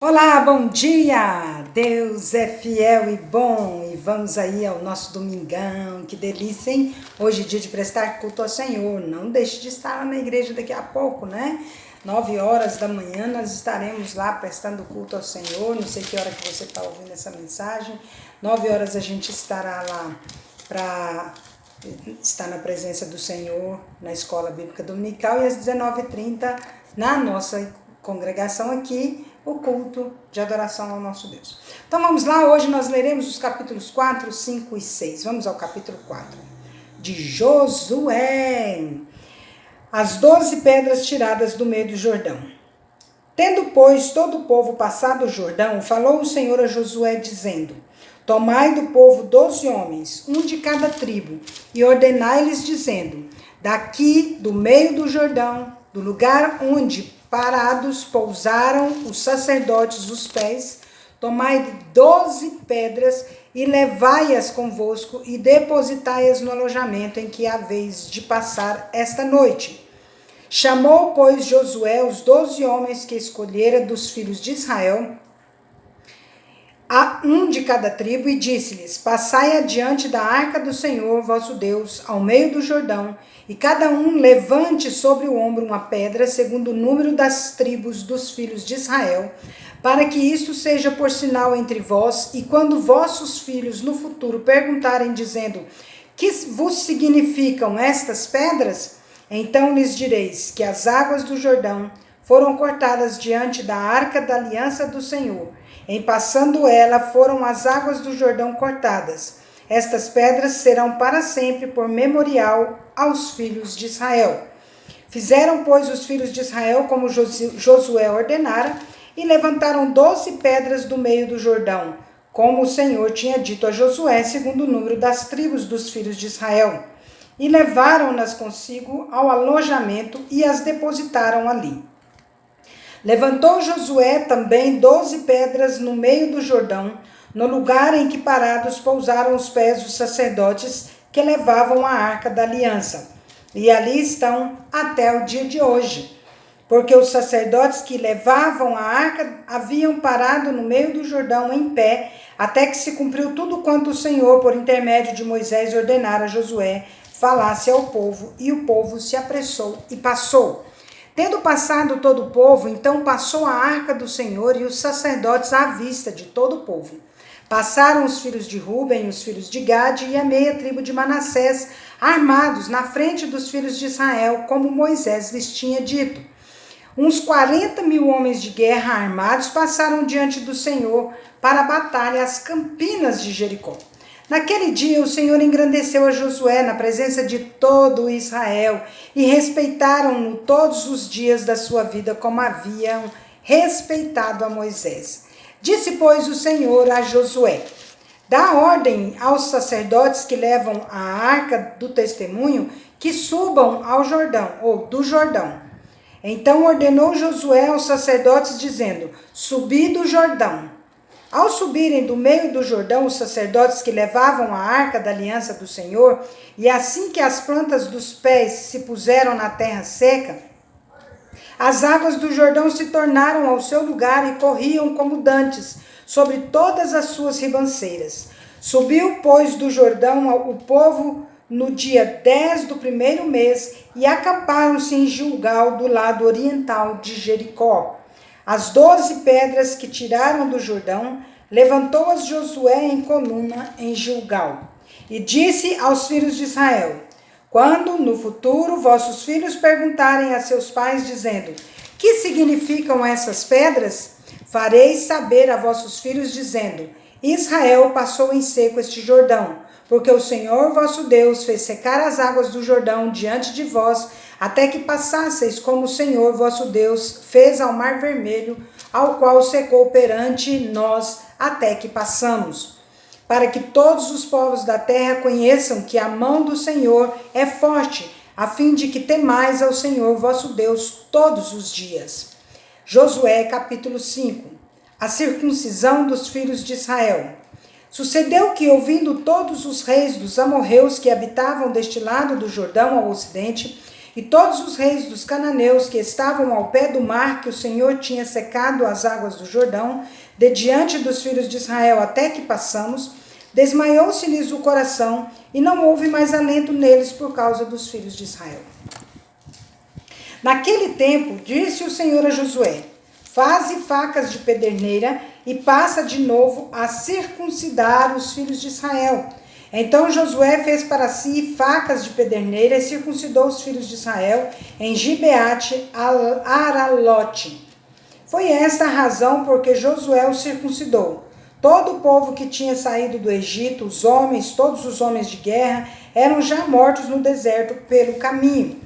Olá, bom dia! Deus é fiel e bom e vamos aí ao nosso domingão, que delícia, hein? Hoje é dia de prestar culto ao Senhor, não deixe de estar lá na igreja daqui a pouco, né? 9 horas da manhã nós estaremos lá prestando culto ao Senhor, não sei que hora que você está ouvindo essa mensagem, 9 horas a gente estará lá para estar na presença do Senhor na Escola Bíblica Dominical e às 19h30 na nossa congregação aqui, o culto de adoração ao nosso Deus. Então vamos lá, hoje nós leremos os capítulos 4, 5 e 6. Vamos ao capítulo 4 de Josué. As 12 pedras tiradas do meio do Jordão. Tendo, pois, todo o povo passado o Jordão, falou o Senhor a Josué, dizendo: Tomai do povo 12 homens, um de cada tribo, e ordenai-lhes, dizendo: Daqui, do meio do Jordão, do lugar onde parados pousaram os sacerdotes os pés, tomai 12 pedras e levai-as convosco e depositai-as no alojamento em que haveis de passar esta noite. Chamou, pois, Josué os 12 homens que escolhera dos filhos de Israel, a um de cada tribo, e disse-lhes: Passai adiante da arca do Senhor vosso Deus, ao meio do Jordão, e cada um levante sobre o ombro uma pedra, segundo o número das tribos dos filhos de Israel, para que isto seja por sinal entre vós, e quando vossos filhos no futuro perguntarem, dizendo: Que vos significam estas pedras? Então lhes direis que as águas do Jordão foram cortadas diante da arca da aliança do Senhor. Em passando ela, foram as águas do Jordão cortadas. Estas pedras serão para sempre por memorial aos filhos de Israel. Fizeram, pois, os filhos de Israel como Josué ordenara, e levantaram 12 pedras do meio do Jordão, como o Senhor tinha dito a Josué, segundo o número das tribos dos filhos de Israel. E levaram-nas consigo ao alojamento e as depositaram ali. Levantou Josué também 12 pedras no meio do Jordão, no lugar em que parados pousaram os pés dos sacerdotes que levavam a arca da aliança. E ali estão até o dia de hoje, porque os sacerdotes que levavam a arca haviam parado no meio do Jordão em pé, até que se cumpriu tudo quanto o Senhor, por intermédio de Moisés, ordenara a Josué, falasse ao povo, e o povo se apressou e passou. Tendo passado todo o povo, então passou a arca do Senhor e os sacerdotes à vista de todo o povo. Passaram os filhos de Ruben, os filhos de Gade e a meia tribo de Manassés, armados na frente dos filhos de Israel, como Moisés lhes tinha dito. Uns 40.000 homens de guerra armados passaram diante do Senhor para a batalha às campinas de Jericó. Naquele dia o Senhor engrandeceu a Josué na presença de todo Israel, e respeitaram-no todos os dias da sua vida, como haviam respeitado a Moisés. Disse, pois, o Senhor a Josué: Dá ordem aos sacerdotes que levam a arca do testemunho que subam ao Jordão, ou do Jordão. Então ordenou Josué aos sacerdotes, dizendo: Subi do Jordão. Ao subirem do meio do Jordão os sacerdotes que levavam a arca da aliança do Senhor, e assim que as plantas dos pés se puseram na terra seca, as águas do Jordão se tornaram ao seu lugar e corriam como dantes sobre todas as suas ribanceiras. Subiu, pois, do Jordão o povo no dia 10 do primeiro mês e acamparam-se em Gilgal, do lado oriental de Jericó. As 12 pedras que tiraram do Jordão, levantou-as Josué em coluna em Gilgal. E disse aos filhos de Israel: Quando, no futuro, vossos filhos perguntarem a seus pais, dizendo: Que significam essas pedras? Fareis saber a vossos filhos, dizendo: Israel passou em seco este Jordão, porque o Senhor vosso Deus fez secar as águas do Jordão diante de vós, até que passasseis, como o Senhor vosso Deus fez ao Mar Vermelho, ao qual secou perante nós, até que passamos. Para que todos os povos da terra conheçam que a mão do Senhor é forte, a fim de que temais ao Senhor vosso Deus todos os dias. Josué capítulo 5. A circuncisão dos filhos de Israel. Sucedeu que, ouvindo todos os reis dos amorreus que habitavam deste lado do Jordão ao ocidente, E todos os reis dos cananeus que estavam ao pé do mar, que o Senhor tinha secado as águas do Jordão, de diante dos filhos de Israel até que passamos, desmaiou-se-lhes o coração, e não houve mais alento neles por causa dos filhos de Israel. Naquele tempo, disse o Senhor a Josué: faze facas de pederneira e passa de novo a circuncidar os filhos de Israel. Então Josué fez para si facas de pederneira e circuncidou os filhos de Israel em Gibeate Aralote. Foi esta a razão por que Josué os circuncidou. Todo o povo que tinha saído do Egito, os homens, todos os homens de guerra, eram já mortos no deserto pelo caminho.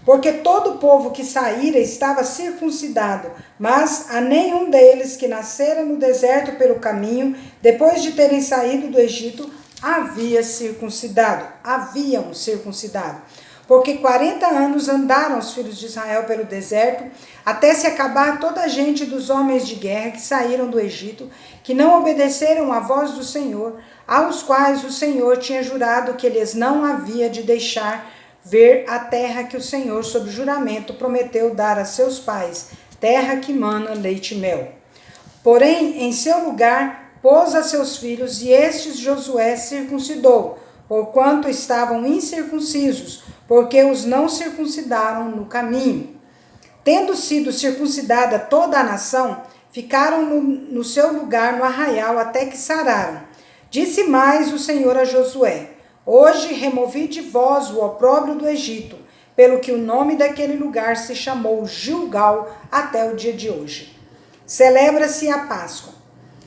Porque todo o povo que saíra estava circuncidado, mas a nenhum deles que nascera no deserto pelo caminho, depois de terem saído do Egito, haviam circuncidado. Porque 40 anos andaram os filhos de Israel pelo deserto, até se acabar toda a gente dos homens de guerra que saíram do Egito, que não obedeceram à voz do Senhor, aos quais o Senhor tinha jurado que eles não havia de deixar ver a terra que o Senhor, sob juramento, prometeu dar a seus pais, terra que mana leite e mel. Porém, em seu lugar, pôs a seus filhos, e estes Josué circuncidou, porquanto estavam incircuncisos, porque os não circuncidaram no caminho. Tendo sido circuncidada toda a nação, ficaram no seu lugar no arraial até que sararam. Disse mais o Senhor a Josué: hoje removi de vós o opróbrio do Egito, pelo que o nome daquele lugar se chamou Gilgal até o dia de hoje. Celebra-se a Páscoa.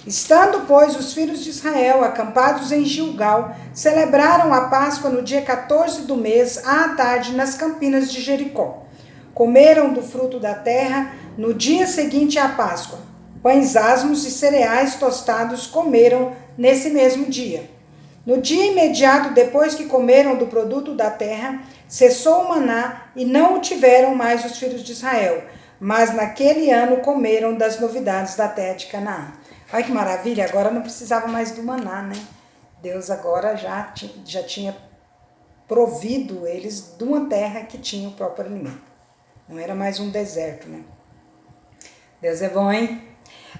Estando, pois, os filhos de Israel acampados em Gilgal, celebraram a Páscoa no dia 14 do mês, à tarde, nas campinas de Jericó. Comeram do fruto da terra no dia seguinte à Páscoa. Pães asmos e cereais tostados comeram nesse mesmo dia. No dia imediato depois que comeram do produto da terra, cessou o maná e não o tiveram mais os filhos de Israel. Mas naquele ano comeram das novidades da terra de Canaã. Olha que maravilha, agora não precisava mais do maná, né? Deus agora já tinha provido eles de uma terra que tinha o próprio alimento. Não era mais um deserto, né? Deus é bom, hein?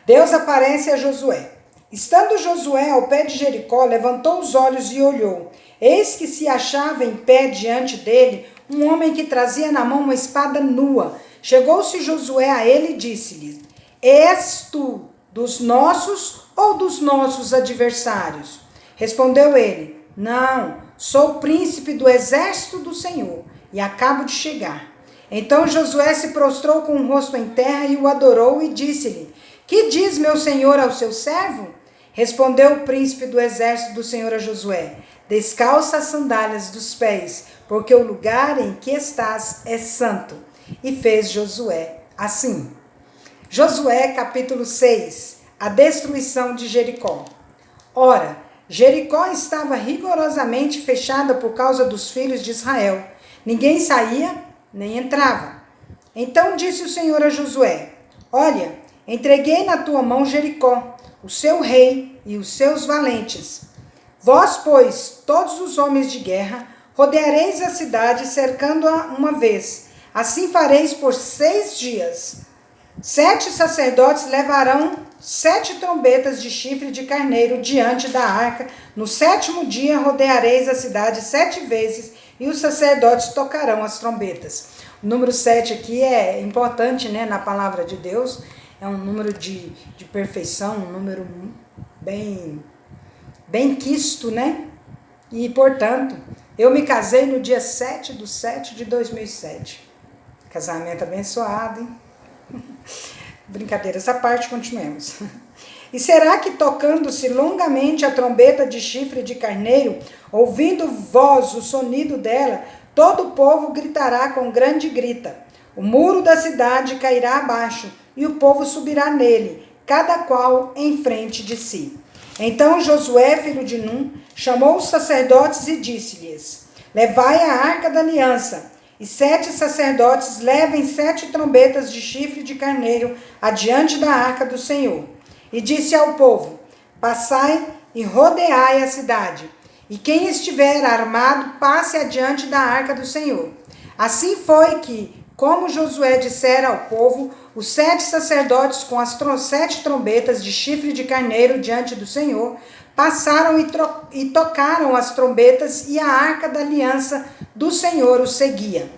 Deus aparece a Josué. Estando Josué ao pé de Jericó, levantou os olhos e olhou. Eis que se achava em pé diante dele um homem que trazia na mão uma espada nua. Chegou-se Josué a ele e disse-lhe: és tu dos nossos ou dos nossos adversários? Respondeu ele: não, sou príncipe do exército do Senhor e acabo de chegar. Então Josué se prostrou com o rosto em terra e o adorou e disse-lhe: que diz meu senhor ao seu servo? Respondeu o príncipe do exército do Senhor a Josué: descalça as sandálias dos pés, porque o lugar em que estás é santo. E fez Josué assim. Josué capítulo 6. A destruição de Jericó. Ora, Jericó estava rigorosamente fechada por causa dos filhos de Israel. Ninguém saía nem entrava. Então disse o Senhor a Josué: olha, entreguei na tua mão Jericó, o seu rei e os seus valentes. Vós, pois, todos os homens de guerra, rodeareis a cidade, cercando-a uma vez. Assim fareis por 6 dias. 7 sacerdotes levarão 7 trombetas de chifre de carneiro diante da arca. No 7º dia rodeareis a cidade 7 vezes, e os sacerdotes tocarão as trombetas. O número 7 aqui é importante, né, na palavra de Deus. É um número de perfeição, um número bem quisto, né? E, portanto, eu me casei no dia 7/7 de 2007. Casamento abençoado, hein? Brincadeira, essa parte, continuemos. E será que, tocando-se longamente a trombeta de chifre de carneiro, ouvindo vós o sonido dela, todo o povo gritará com grande grita. O muro da cidade cairá abaixo, e o povo subirá nele, cada qual em frente de si. Então Josué, filho de Num, chamou os sacerdotes e disse-lhes: levai a arca da aliança, e 7 sacerdotes levem 7 trombetas de chifre de carneiro adiante da arca do Senhor. E disse ao povo: passai e rodeai a cidade, e quem estiver armado passe adiante da arca do Senhor. Assim foi que, como Josué dissera ao povo, os 7 sacerdotes com as 7 trombetas de chifre de carneiro diante do Senhor passaram e tocaram as trombetas, e a arca da aliança do Senhor os seguia.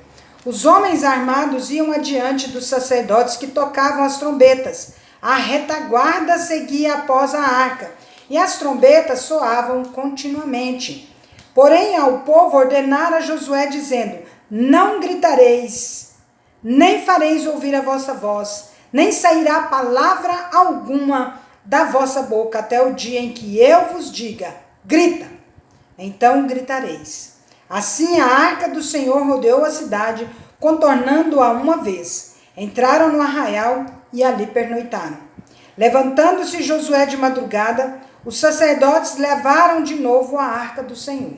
Os homens armados iam adiante dos sacerdotes que tocavam as trombetas. A retaguarda seguia após a arca, e as trombetas soavam continuamente. Porém, ao povo ordenara Josué, dizendo: não gritareis, nem fareis ouvir a vossa voz, nem sairá palavra alguma da vossa boca, até o dia em que eu vos diga: grita, então gritareis. Assim a arca do Senhor rodeou a cidade, contornando-a uma vez. Entraram no arraial e ali pernoitaram. Levantando-se Josué de madrugada, os sacerdotes levaram de novo a arca do Senhor.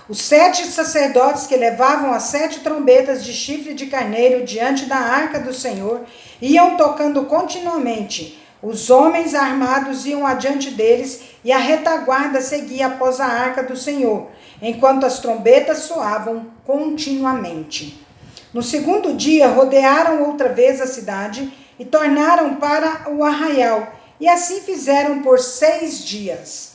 Os 7 sacerdotes que levavam as 7 trombetas de chifre de carneiro diante da arca do Senhor iam tocando continuamente. Os homens armados iam adiante deles, e a retaguarda seguia após a arca do Senhor, enquanto as trombetas soavam continuamente. No segundo dia, rodearam outra vez a cidade e tornaram para o arraial, e assim fizeram por 6 dias.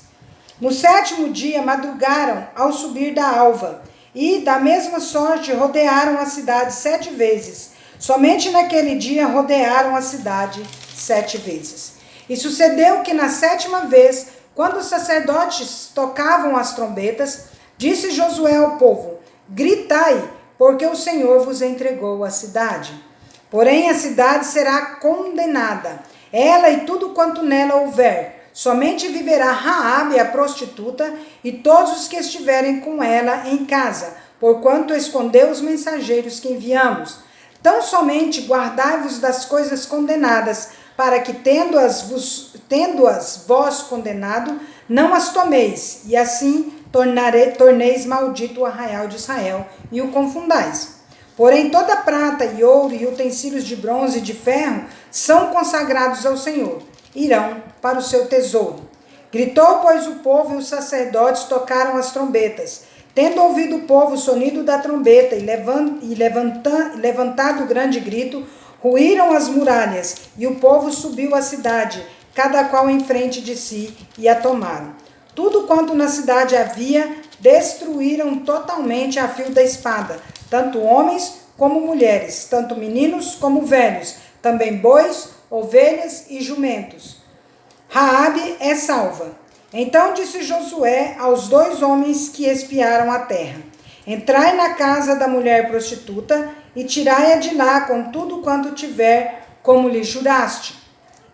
No 7º dia, madrugaram ao subir da alva, e da mesma sorte rodearam a cidade 7 vezes. Somente naquele dia rodearam a cidade 7 vezes. E sucedeu que na 7ª vez, quando os sacerdotes tocavam as trombetas, disse Josué ao povo: gritai, porque o Senhor vos entregou a cidade. Porém a cidade será condenada, ela e tudo quanto nela houver. Somente viverá Raabe, a prostituta, e todos os que estiverem com ela em casa, porquanto escondeu os mensageiros que enviamos. Tão somente guardai-vos das coisas condenadas, para que, tendo-as vós condenado, não as tomeis, e assim torneis maldito o arraial de Israel, e o confundais. Porém toda prata e ouro e utensílios de bronze e de ferro são consagrados ao Senhor, irão para o seu tesouro. Gritou, pois, o povo, e os sacerdotes tocaram as trombetas. Tendo ouvido o povo o sonido da trombeta e levantado grande grito, ruíram as muralhas, e o povo subiu à cidade, cada qual em frente de si, e a tomaram. Tudo quanto na cidade havia, destruíram totalmente a fio da espada, tanto homens como mulheres, tanto meninos como velhos, também bois, ovelhas e jumentos. Raabe é salva. Então disse Josué aos 2 homens que espiaram a terra: entrai na casa da mulher prostituta e tirai-a de lá com tudo quanto tiver, como lhe juraste.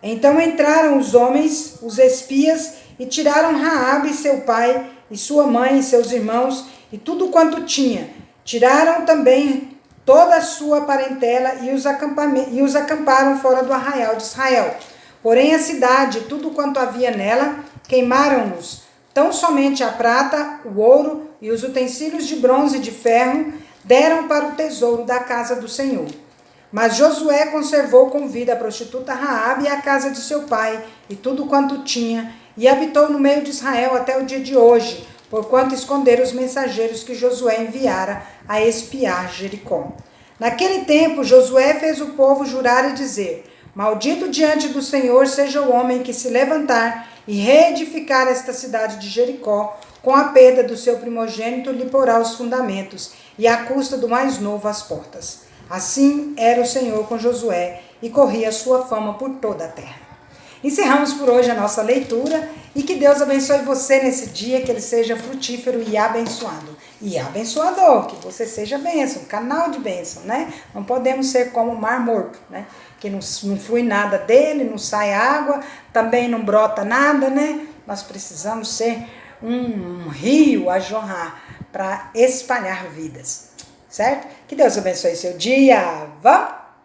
Então entraram os homens, os espias, e tiraram Raabe, seu pai, e sua mãe, e seus irmãos, e tudo quanto tinha. Tiraram também toda a sua parentela e os acamparam fora do arraial de Israel. Porém a cidade, tudo quanto havia nela, queimaram-nos. Tão somente a prata, o ouro e os utensílios de bronze e de ferro deram para o tesouro da casa do Senhor. Mas Josué conservou com vida a prostituta Raabe e a casa de seu pai, e tudo quanto tinha, e habitou no meio de Israel até o dia de hoje, porquanto esconderam os mensageiros que Josué enviara a espiar Jericó. Naquele tempo, Josué fez o povo jurar e dizer: maldito diante do Senhor seja o homem que se levantar e reedificar esta cidade de Jericó, com a perda do seu primogênito lhe porá os fundamentos, e à custa do mais novo as portas. Assim era o Senhor com Josué, e corria a sua fama por toda a terra. Encerramos por hoje a nossa leitura, e que Deus abençoe você nesse dia, que ele seja frutífero e abençoado. E abençoador, que você seja bênção, canal de bênção, né? Não podemos ser como o mar morto, né? Que não flui nada dele, não sai água, também não brota nada, né? Nós precisamos ser um rio a jorrar para espalhar vidas, certo? Que Deus abençoe seu dia. Vamos!